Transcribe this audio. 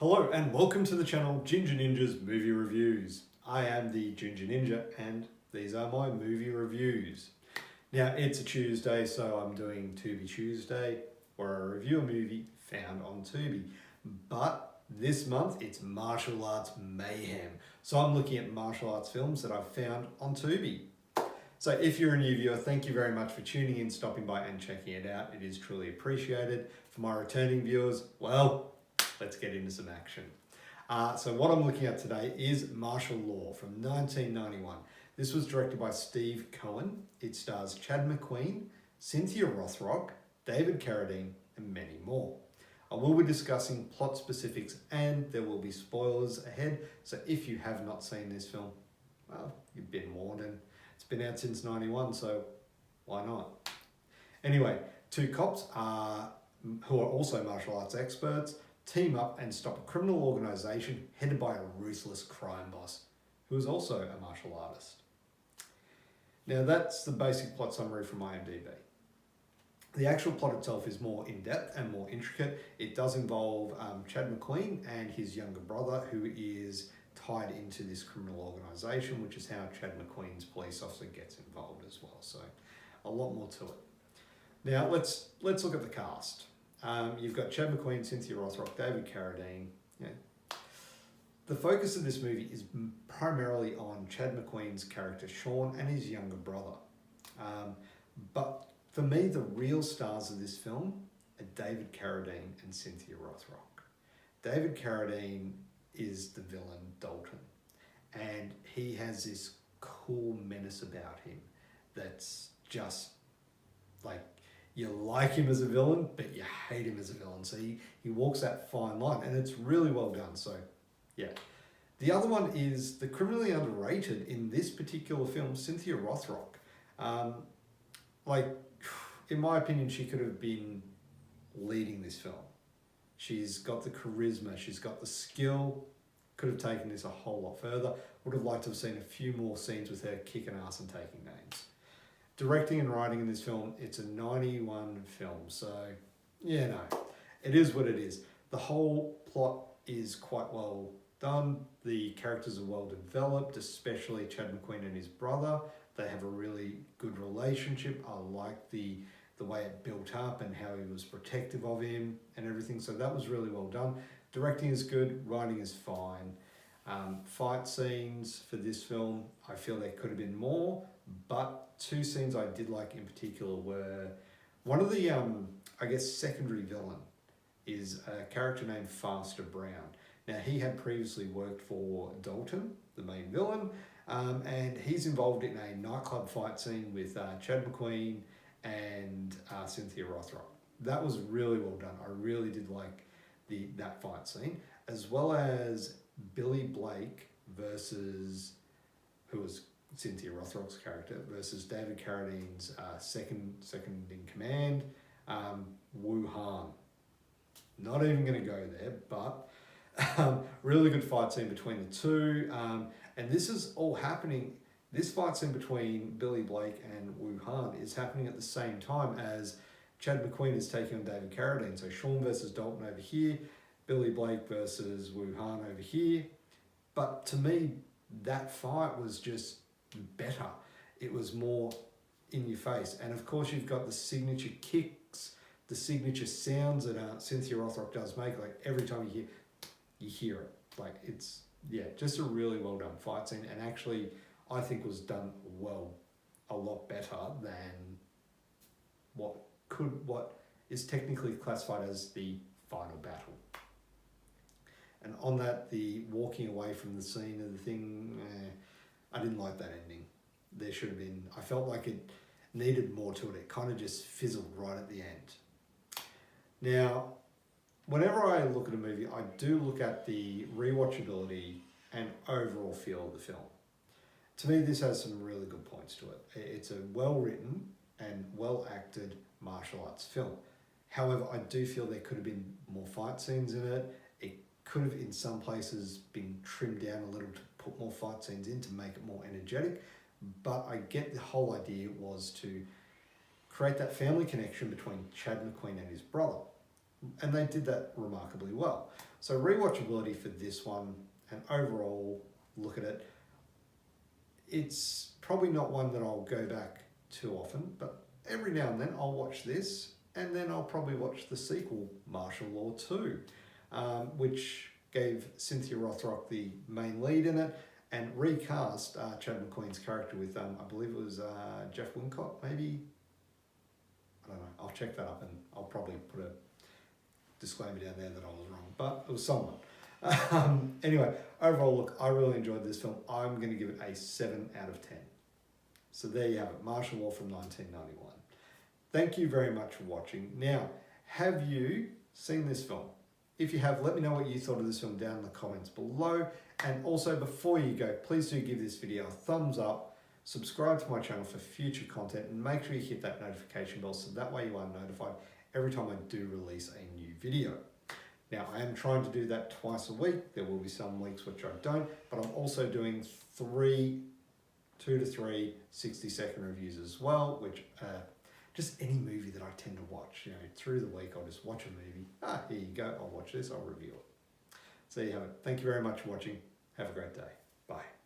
Hello and welcome to the channel Ginger Ninja's Movie Reviews. I am the Ginger Ninja and these are my movie reviews. Now it's a Tuesday, so I'm doing Tubi Tuesday, where I review a movie found on Tubi. But this month it's Martial Arts Mayhem. So I'm looking at martial arts films that I've found on Tubi. So if you're a new viewer, thank you very much for tuning in, stopping by and checking it out. It is truly appreciated. For my returning viewers, well, let's get into some action. So what I'm looking at today is Martial Law from 1991. This was directed by Steve Cohen. It stars Chad McQueen, Cynthia Rothrock, David Carradine, and many more. I will be discussing plot specifics and there will be spoilers ahead. So if you have not seen this film, well, you've been warned, and it's been out since 91, so why not? Anyway, two cops who are also martial arts experts team up and stop a criminal organisation headed by a ruthless crime boss who is also a martial artist. Now that's the basic plot summary from IMDb. The actual plot itself is more in-depth and more intricate. It does involve Chad McQueen and his younger brother, who is tied into this criminal organisation, which is how Chad McQueen's police officer gets involved as well. So a lot more to it. Now let's look at the cast. You've got Chad McQueen, Cynthia Rothrock, David Carradine. The focus of this movie is primarily on Chad McQueen's character Sean and his younger brother. But for me, the real stars of this film are David Carradine and Cynthia Rothrock. David Carradine is the villain, Dalton, and he has this cool menace about him that's just like, you like him as a villain, but you hate him as a villain. So he walks that fine line, and it's really well done. So, yeah. The other one is the criminally underrated in this particular film, Cynthia Rothrock. In my opinion, she could have been leading this film. She's got the charisma, she's got the skill, could have taken this a whole lot further. Would have liked to have seen a few more scenes with her kicking ass and taking names. Directing and writing in this film, it's a 91 film, so yeah, no, it is what it is. The whole plot is quite well done. The characters are well developed, especially Chad McQueen and his brother. They have a really good relationship. I like the way it built up and how he was protective of him and everything, so that was really well done. Directing is good, writing is fine. Fight scenes for this film, I feel there could have been more, but two scenes I did like in particular were, one of the, secondary villain is a character named Faster Brown. Now, he had previously worked for Dalton, the main villain, and he's involved in a nightclub fight scene with Chad McQueen and Cynthia Rothrock. That was really well done. I really did like that fight scene, as well as Billy Blake versus, who was Cynthia Rothrock's character, versus David Carradine's second in command, Wu Han. Not even going to go there, but really good fight scene between the two. And this is all happening, this fight scene between Billy Blake and Wu Han is happening at the same time as Chad McQueen is taking on David Carradine. So Sean versus Dalton over here, Billy Blake versus Wu Han over here. But to me, that fight was just better. It was more in your face. And of course, you've got the signature kicks, the signature sounds that Cynthia Rothrock does make. Like every time you hear it. Like it's, yeah, just a really well done fight scene. And actually, I think was done well, a lot better than what is technically classified as the final battle. And on that, the walking away from the scene of the thing, I didn't like that ending. There should have been, I felt like it needed more to it. It kind of just fizzled right at the end. Now, whenever I look at a movie, I do look at the rewatchability and overall feel of the film. To me, this has some really good points to it. It's a well-written and well-acted martial arts film. However, I do feel there could have been more fight scenes in it. It could have, in some places, been trimmed down a little to put more fight scenes in to make it more energetic. But I get the whole idea was to create that family connection between Chad McQueen and his brother. and they did that remarkably well. So rewatchability for this one, and overall look at it, it's probably not one that I'll go back too often, but every now and then I'll watch this, and then I'll probably watch the sequel, Martial Law 2, which gave Cynthia Rothrock the main lead in it, and recast Chad McQueen's character with, I believe it was Jeff Wincott, maybe? I don't know, I'll check that up, and I'll probably put a disclaimer down there that I was wrong, but it was someone. Anyway, overall, look, I really enjoyed this film. I'm going to give it a 7 out of 10. So there you have it, Martial Law from 1991. Thank you very much for watching. Now, have you seen this film? If you have, let me know what you thought of this film down in the comments below. And also, before you go, please do give this video a thumbs up, subscribe to my channel for future content, and make sure you hit that notification bell so that way you are notified every time I do release a new video. Now, I am trying to do that twice a week. There will be some weeks which I don't, but I'm also doing 2 to 3 60-second reviews as well, which just any movie that I tend to watch. You know, through the week, I'll just watch a movie. Here you go. I'll watch this. I'll review it. So there you have it. Thank you very much for watching. Have a great day. Bye.